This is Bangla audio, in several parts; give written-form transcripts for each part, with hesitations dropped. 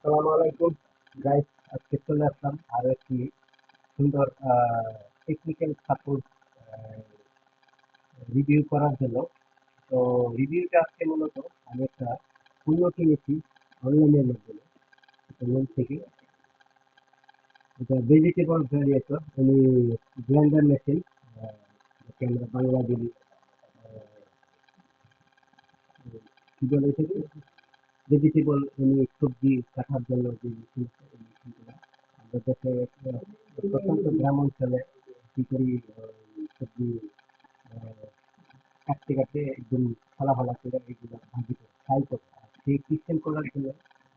আসসালামু আলাইকুম গাইস, আজকে চলে আসলাম আরো একটি সুন্দর টেকনিক্যাল সাপোর্ট রিভিউ করার জন্য। তো রিভিউটা আজকে মূলত আমি একটা পণ্য কিনেছি অনলাইনের মাধ্যমে অনলাইন থেকে। এটা ভেজিটেবল ভ্যারিয়েটর উনি ব্লেন্ডার মেশিন, যাকে আমরা বাংলা বলি কি বলে এটাকে ভেজিটেবল, উনি সবজি কাটার জন্য যে মেশিন, এই মেশিনগুলো আমরা দেশে প্রত্যন্ত গ্রাম অঞ্চলে কি করি, সবজি কাটতে কাটতে একদম ফালা ফালা করে এগুলো ভাজি করে ফ্রাই করে। আর সেই সিস্টেম করার জন্য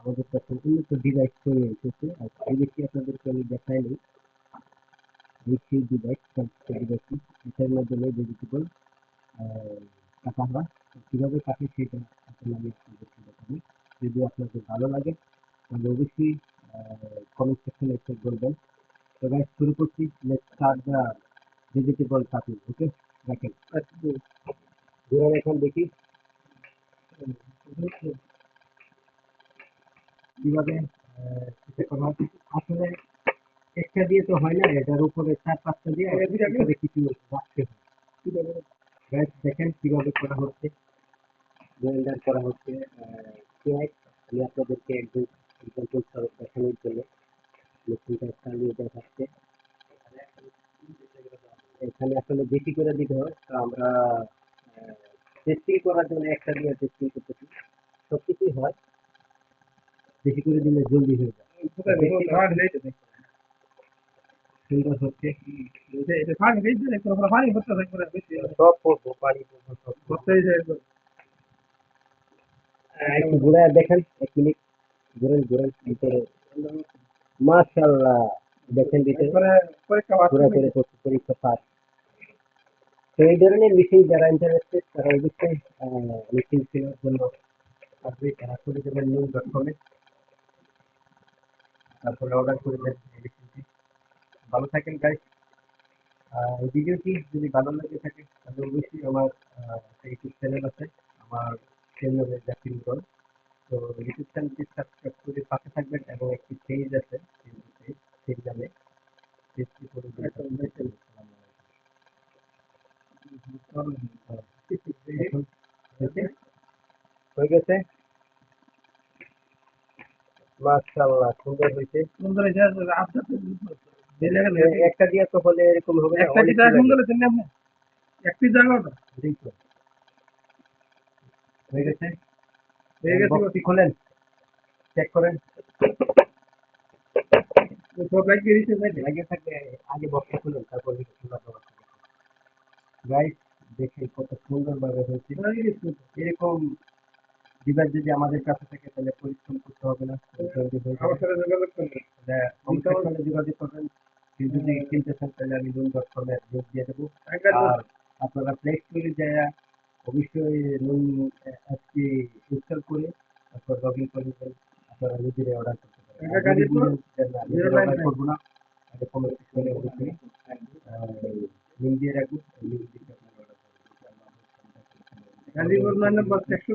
আমাদের কাছে উন্নত ডিভাইস তৈরি এসেছে। আর এই বেশি আপনাদেরকে আমি দেখাইনি এই সেই ডিভাইস, ডিভাইসটি এটার মাধ্যমে ভেজিটেবল কাটা হয়। কীভাবে কাটে সেটা আসলে আমি আপনাদেরকে দেখাবো। যদি আপনাদের ভালো লাগে তাহলে অবশ্যই কমেন্ট সেকশনে এসে বলবেন। তো গাইস, শুরু করছি। Let's start the vegetable cutting. Okay, দেখেন ঘুরে এখন দেখি কিভাবে এটা করা হয়। আসলে একটা দিয়ে তো হয় না, এটার উপরে চার পাঁচটা দিয়ে এটাতে কিছু রাখতে হয়। গাইস দেখেন কিভাবে করা হচ্ছে, ব্লেন্ডার করা হচ্ছে। পেঁয়াজ আমি আপনাদেরকে একদম এক্সাম্পল স্বরূপ দেখানোর জন্য মেশিনটা চালিয়ে দেখাচ্ছে। এখানে আসলে বেশি করে দিতে হয়, তো আমরা টেস্টিং করার জন্য একটা দিয়ে টেস্টিং করতেছি। সবকিছুই হয়, বেশি করে দিলে জলদি হয়ে যায়। সুন্দর হচ্ছে, সব পড়বো, পানি পড়বো, সব একটু ঘুরে দেখেন, 1 মিনিট ঘুরেন ঘুরেন ভিতরে। মাশাল্লাহ, দেখেন ভিতরে ঘুরে করে পরীক্ষা পাস। তো এই ধরনের মেশিন যারা ইন্টারেস্টেড তারা অবশ্যই মেশিন কেনার জন্য আসবে। তারা করে দেবেন নুন.com-এ, তারপরে অর্ডার করে দেন এই মেশিনটি। ভালো থাকেন গাইস। এই ভিডিওটি যদি ভালো লেগে থাকে তাহলে অবশ্যই আমার একটা ইউটিউব চ্যানেল আছে, আমার চ্যানেলের জাকির মুরল। তো ইউটিউব চ্যানেলটি সাবস্ক্রাইব করে পাশে থাকবেন, এবং একটি পেজ আছে সেই নামে পেজটি করে দিলে হয়ে গেছে। মাশাআল্লাহ, সুন্দর হয়েছে। একটা দিয়ে তো হলে এরকম হবে না, হয়ে গেছে। বক্সটি খোলেন, চেক করেন। লাগিয়ে থাকলে আগে বক্সটা খুলুন, তারপর খোলা দেওয়া। গাইস দেখে কত সুন্দর ভাবে হয়েছে। এরকম ডিভাইস যদি আমাদের কাছে থাকে তাহলে পরিশ্রম করতে হবে না, জলদি হয়ে যাবে। কমিশনে যোগাযোগ করবেন। কেউ যদি কিনতে চান তাহলে আমি নুন.com-এর লিঙ্ক দিয়ে দেবো। আর আপনারা প্লে স্টোরে যায় অবশ্যই নুন অ্যাপটি ইনস্টল করে তারপর লগ ইন করে নেবেন। আপনারা নিজেরাই অর্ডার করতে পারেন। অর্ডার করবো না, আগে কমেন্ট সেকশনে অবশ্যই লিঙ্ক দিয়ে রাখবো, লিঙ্ক দিয়ে আপনারা অর্ডার করবেন।